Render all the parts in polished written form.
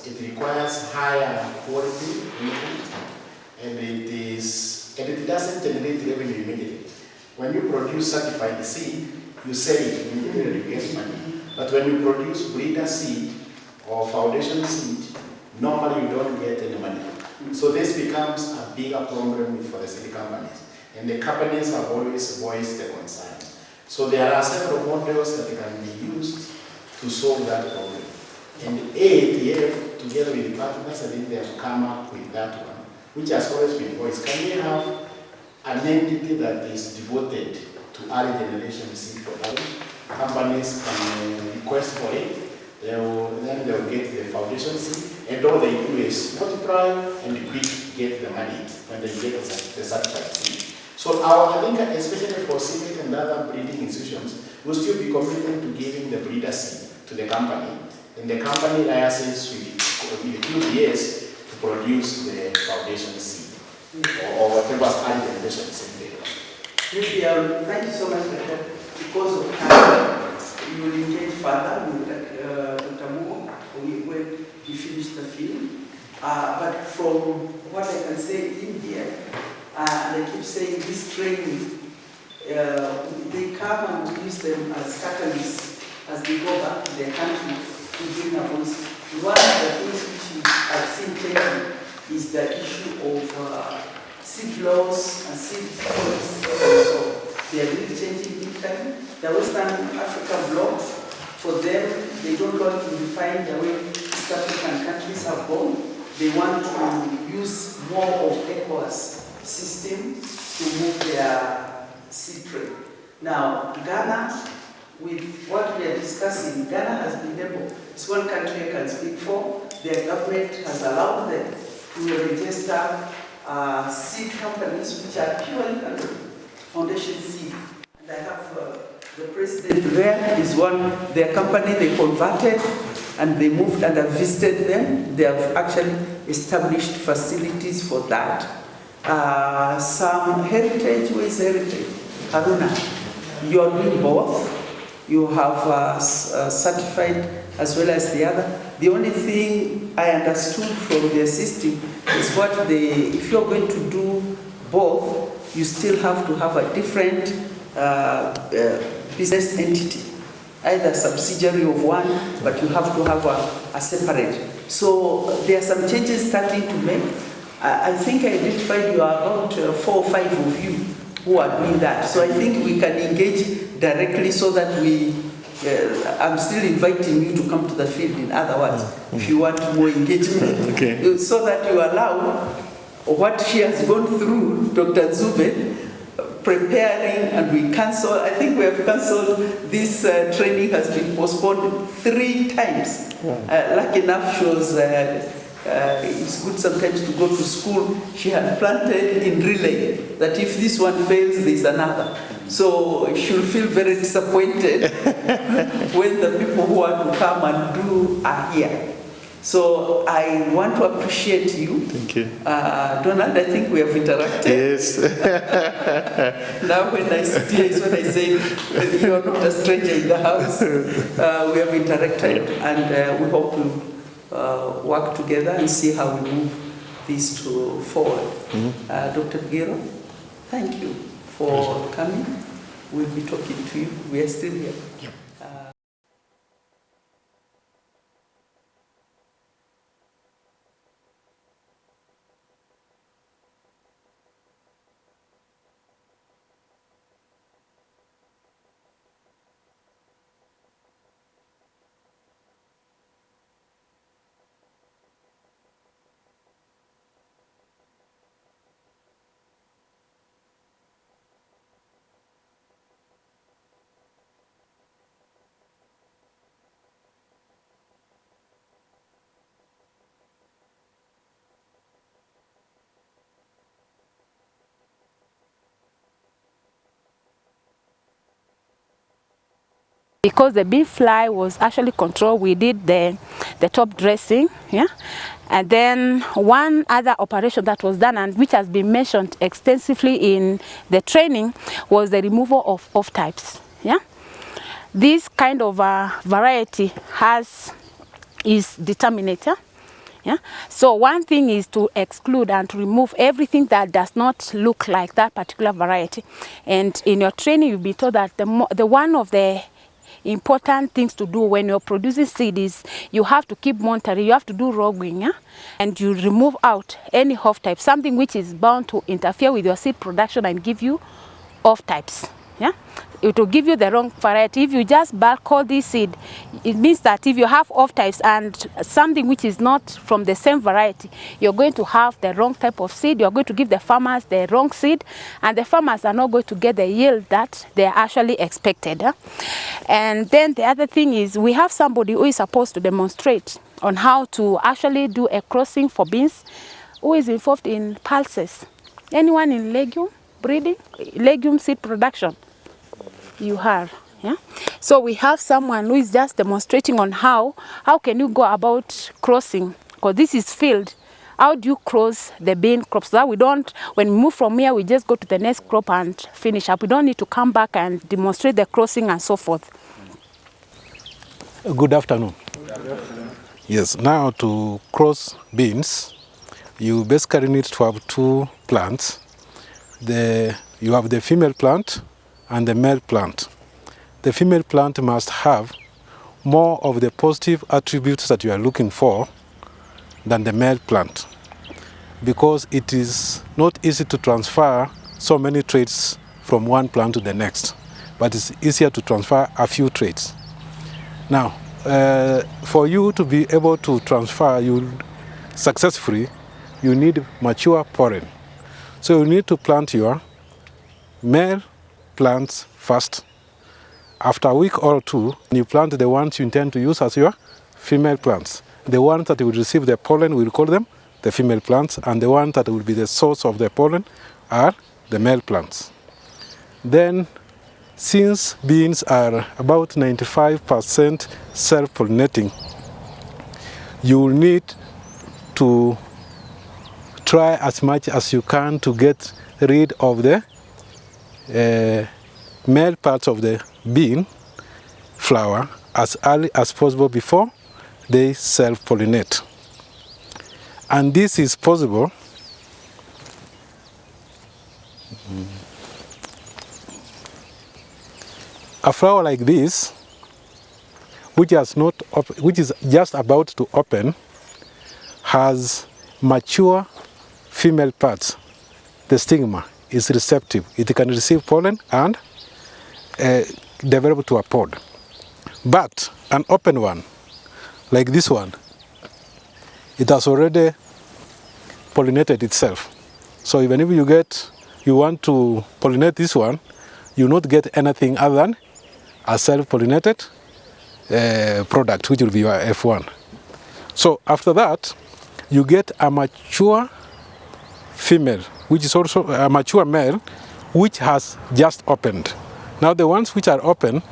it requires higher quality input, and it doesn't generate revenue immediately. When you produce certified seed, you sell it immediately, you get money. But when you produce breeder seed or foundation seed, normally you don't get any money. So this becomes a bigger problem for the seed companies. And the companies have always voiced the concern. So there are several models that can be used to solve that problem. And AATF, together with the partners, I think they have come up with that one, which has always been voiced. Can we have an entity that is devoted to early generation seed production? Companies can request for it, then they will get the foundation seed, and all they do is multiply and quick get the money when they get the certified seed. So I think especially for CIMIC and other breeding institutions, we'll still be committed to giving the breeder seed to the company, and the company licenses with the QBS to produce the foundation seed, or whatever early generation seed they have. Thank you so much, Dr. Because of time, you will engage further with Dr. Moore when he finished the film. But from what I can say in here, and I keep saying this training, they come and use them as catalysts as they go back to their country to bring a voice. One of the things which I've seen changing is the issue of seed laws and seed policies. So they are really changing in time. The Western Africa bloc, for them, they don't want to define the way East African countries have gone. They want to use more of ECOWAS system to move their seed trade. Now, Ghana, with what we are discussing, Ghana has been able, it's one country I can speak for, their government has allowed them to register seed companies which are purely under foundation seed. And I have the president there is one, their company they converted and they moved and I visited them. They have actually established facilities for that. Some heritage, where is heritage? Haruna, you are doing both. You have certified as well as the other. The only thing I understood from their system is what if you're going to do both, you still have to have a different business entity, either subsidiary of one, but you have to have a separate. So there are some changes starting to make. I think I identified you are about 4 or 5 of you who are doing that. So I think we can engage directly so that I'm still inviting you to come to the field, in other words, if you want more engagement. Okay. So that you allow what she has gone through, Dr. Zube, preparing, and we cancel. I think we have cancelled this training, has been postponed 3 times. Lucky enough, she was, it's good sometimes to go to school. She had planted in relay that if this one fails, there's another. So she'll feel very disappointed when the people who want to come and do are here. So I want to appreciate you. Thank you. Donald, I think we have interacted. Yes. Now when I sit here is when I say you're not a stranger in the house. We have interacted and we hope to work together and see how we move this forward. Dr. Bugero, thank you for coming. We'll be talking to you. We are still here. Yep. Because the bee fly was actually controlled, we did the top dressing, yeah, and then one other operation that was done and which has been mentioned extensively in the training was the removal of off-types, yeah. This kind of variety is determinator, Yeah. So one thing is to exclude and to remove everything that does not look like that particular variety. And in your training, you'll be told that the one of the important things to do when you're producing seed is you have to keep monitoring, you have to do roguing, yeah? And you remove out any off type, something which is bound to interfere with your seed production and give you off types. Yeah, it will give you the wrong variety. If you just bulk all this seed, it means that if you have off types and something which is not from the same variety, you're going to have the wrong type of seed. You're going to give the farmers the wrong seed, and the farmers are not going to get the yield that they are actually expected. And then the other thing is we have somebody who is supposed to demonstrate on how to actually do a crossing for beans, who is involved in pulses. Anyone in legume breeding, legume seed production? You have, yeah. So we have someone who is just demonstrating on how can you go about crossing, because this is field. How do you cross the bean crops? So that we don't, when we move from here, we just go to the next crop and finish up. We don't need to come back and demonstrate the crossing and so forth. Good afternoon. Good afternoon. Yes, now to cross beans, you basically need to have two plants. You have the female plant and the male plant. The female plant must have more of the positive attributes that you are looking for than the male plant, because it is not easy to transfer so many traits from one plant to the next, but it's easier to transfer a few traits. Now, for you to be able to transfer successfully, you need mature pollen. So you need to plant your male plants first. After a week or two, you plant the ones you intend to use as your female plants. The ones that will receive the pollen, we'll call them the female plants, and the ones that will be the source of the pollen are the male plants. Then, since beans are about 95% self-pollinating, you will need to try as much as you can to get rid of the male parts of the bean flower as early as possible before they self-pollinate. And this is possible a flower like this, which is just about to open, has mature female parts. The stigma is receptive. It can receive pollen and develop to a pod. But an open one, like this one, it has already pollinated itself. So even if you want to pollinate this one, you will not get anything other than a self-pollinated product, which will be your F1. So after that, you get a mature female, which is also a mature male, which has just opened. Now the ones which are open,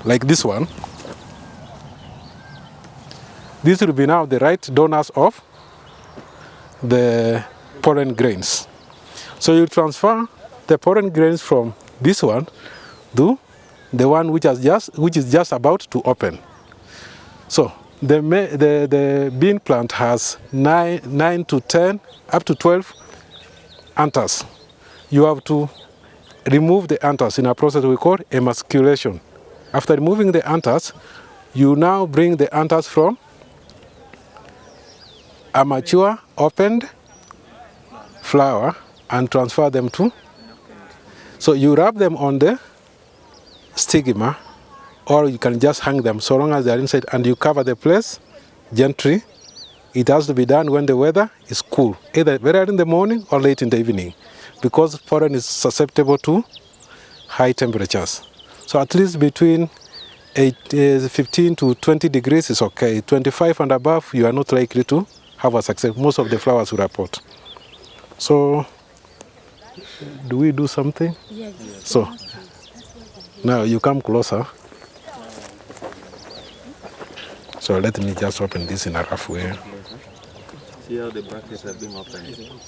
like this one, these will be now the right donors of the pollen grains. So you transfer the pollen grains from this one to the one which is just about to open. So the bean plant has 9 to 10, up to 12 anthers. You have to remove the anthers in a process we call emasculation. After removing the anthers, you now bring the anthers from a mature opened flower and transfer them to. So you wrap them on the stigma, or you can just hang them so long as they are inside, and you cover the place gently. It has to be done when the weather is cool, either very early in the morning or late in the evening, because pollen is susceptible to high temperatures. So at least between 15 to 20 degrees is okay. 25 and above, you are not likely to have a success. Most of the flowers will report. So, do we do something? Yes. So, now you come closer. So let me just open this in a rough way. See how the brackets are being opened.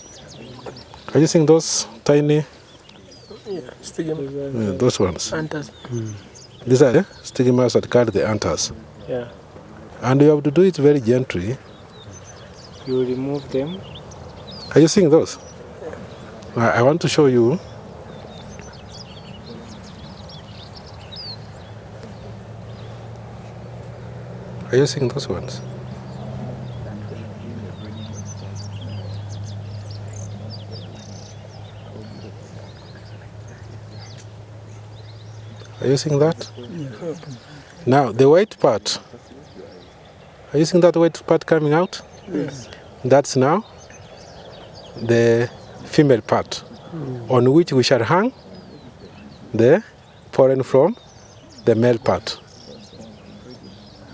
Are you seeing those tiny? Stigma. Those ones. Anthers. These are the stigmas that carry the anthers. Yeah. And you have to do it very gently You remove them. Are you seeing those? I want to show you. Are you seeing those ones? Are you seeing that? Yeah. Now, the white part. Are you seeing that white part coming out? Yes. That's now the female part, on which we shall hang the pollen from the male part.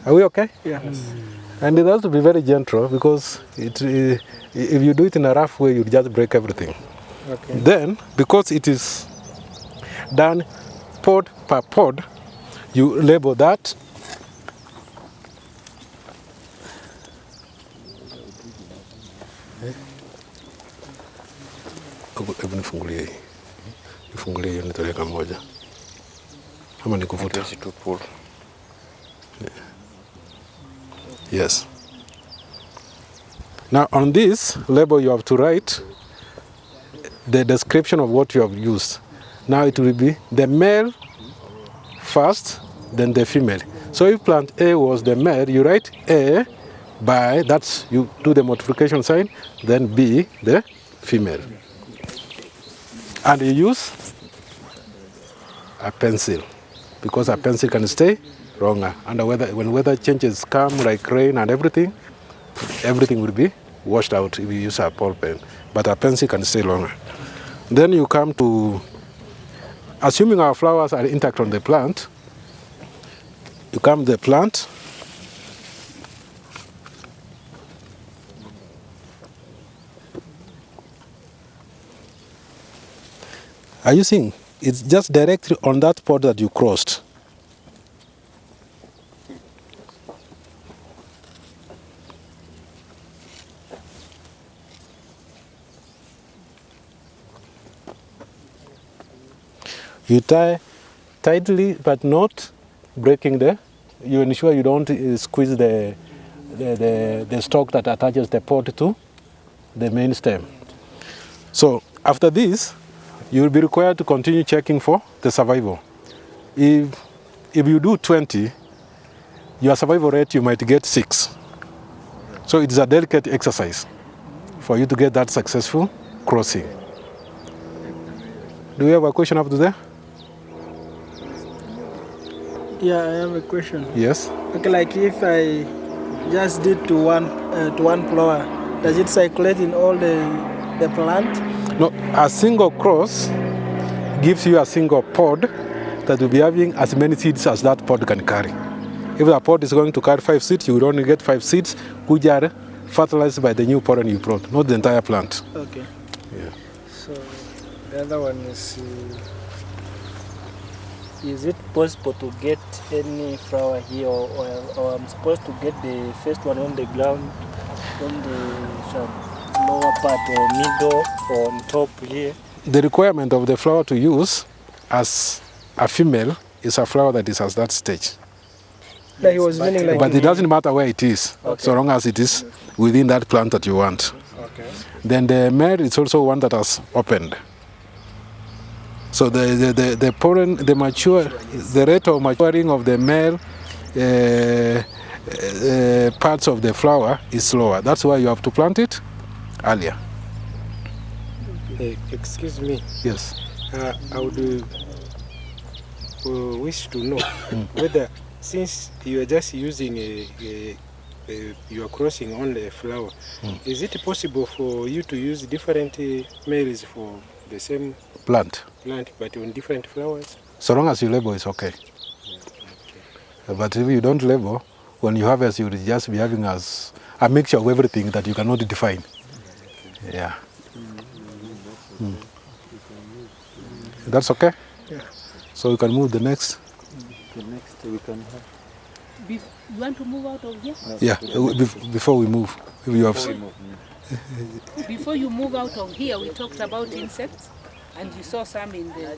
Are we okay? Yes. And it has to be very gentle, because if you do it in a rough way, you just break everything. Okay. Then, because it is done pod per pod, you label that. Hebu nifungulie hii. Nifungulie hiyo nitaweka moja. Ama nikuvuta. Yes. Now on this label you have to write the description of what you have used. Now it will be the male first, then the female. So if plant A was the male, you write A by, that's, you do the multiplication sign, then B, the female. And you use a pencil, because a pencil can stay longer. And when weather changes come, like rain and everything will be washed out if you use a ball pen. But a pencil can stay longer. Then you come to, assuming our flowers are intact on the plant, you come to the plant, are you seeing? It's just directly on that pod that you crossed. You tie tightly, but not breaking you ensure you don't squeeze the stalk that attaches the pod to the main stem. So after this, you will be required to continue checking for the survival. If you do 20, your survival rate, you might get 6. So it is a delicate exercise for you to get that successful crossing. Do you have a question up to there? Yeah, I have a question. Yes. Okay, like if I just did to one flower, does it circulate in all the plant? No, a single cross gives you a single pod that will be having as many seeds as that pod can carry. If the pod is going to carry 5 seeds, you will only get 5 seeds, which are fertilized by the new pollen you brought, not the entire plant. Okay. Yeah. So the other one is it possible to get any flower here, or I'm supposed to get the first one on the ground, on the lower part or middle or on top here? The requirement of the flower to use as a female is a flower that is at that stage. That he was meaning like. But it doesn't matter where it is, Okay. so long as it is within that plant that you want. Okay. Then the male is also one that has opened. So the pollen, the rate of maturing of the male parts of the flower is slower. That's why you have to plant it earlier. Excuse me. Yes. I would wish to know whether, since you are just using you are crossing on the flower, is it possible for you to use different males for the same Plant. but on different flowers? So long as you label, it's okay. But if you don't label, when you harvest, you will just be having as a mixture of everything that you cannot define. Yeah. That's okay? Yeah. So we can move the next. The next we can have. You want to move out of here? Yeah, before we move. If you have Before you move out of here, we talked about insects, and you saw some in there.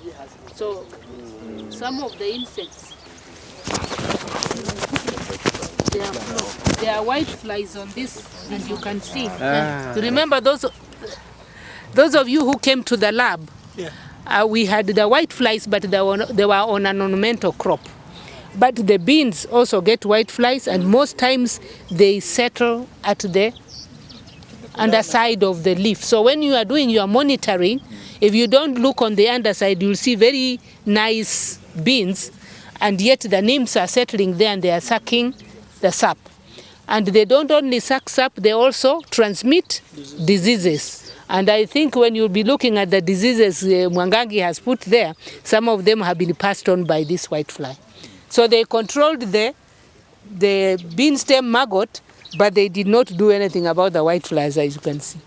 So some of the insects There are white flies on this, and you can see. Remember those of you who came to the lab, we had the white flies, but they were on an ornamental crop. But the beans also get white flies, and most times they settle at the underside of the leaf. So when you are doing your monitoring, if you don't look on the underside, you'll see very nice beans, and yet the nymphs are settling there and they are sucking the sap. And they don't only suck sap, they also transmit diseases. And I think when you'll be looking at the diseases Mwangangi has put there, some of them have been passed on by this white fly. So they controlled the bean stem maggot, but they did not do anything about the white flies, as you can see.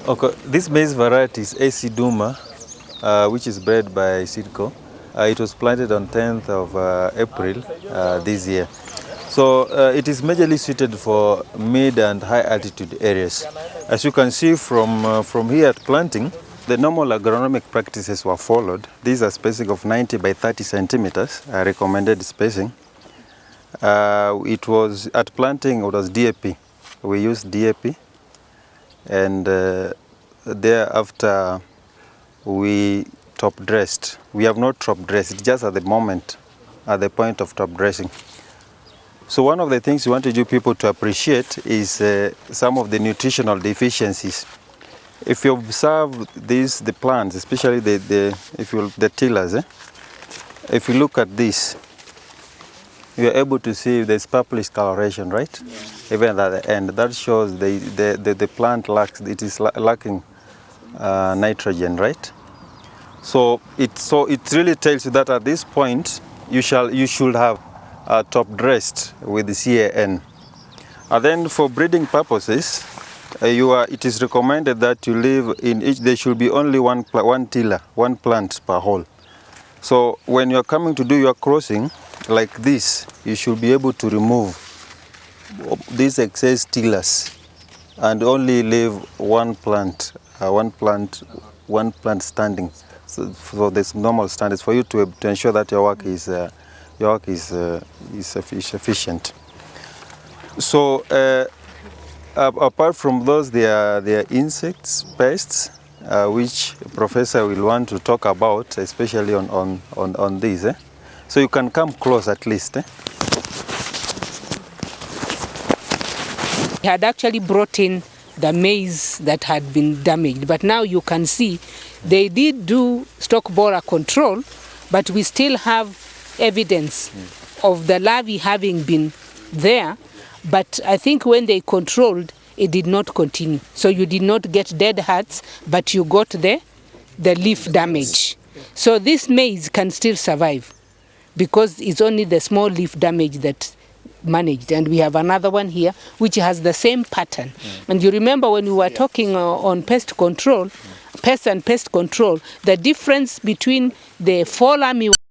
Okay, this maize variety is AC Duma, which is bred by Sidco. It was planted on 10th of April this year. So it is majorly suited for mid and high altitude areas. As you can see from here at planting, the normal agronomic practices were followed. These are spacing of 90 by 30 centimeters, recommended spacing. It was at planting, it was DAP. We used DAP, and thereafter we top dressed. We have not top dressed, just at the moment, at the point of top dressing. So one of the things we wanted you people to appreciate is some of the nutritional deficiencies. If you observe the plants, especially the tillers, if you look at this, you are able to see there's purplish coloration, right? Yeah. Even at the end, that shows the plant is lacking nitrogen, right? So it really tells you that at this point you should have top dressed with the CAN. And then for breeding purposes, it is recommended that you leave in each. There should be only one tiller, one plant per hole. So when you are coming to do your crossing like this, you should be able to remove these excess tillers and only leave one plant standing. So for this normal standards, for you to ensure that your work is efficient. So apart from those, there are insects, pests, which Professor will want to talk about, especially on these. So you can come close at least. He had actually brought in the maize that had been damaged, but now you can see they did do stalk borer control, but we still have evidence of the larvae having been there. But I think when they controlled, it did not continue. So you did not get dead hearts, but you got the leaf damage. So this maize can still survive because it's only the small leaf damage that managed. And we have another one here which has the same pattern. And you remember when we were talking on pest control, pest and pest control, the difference between the fall army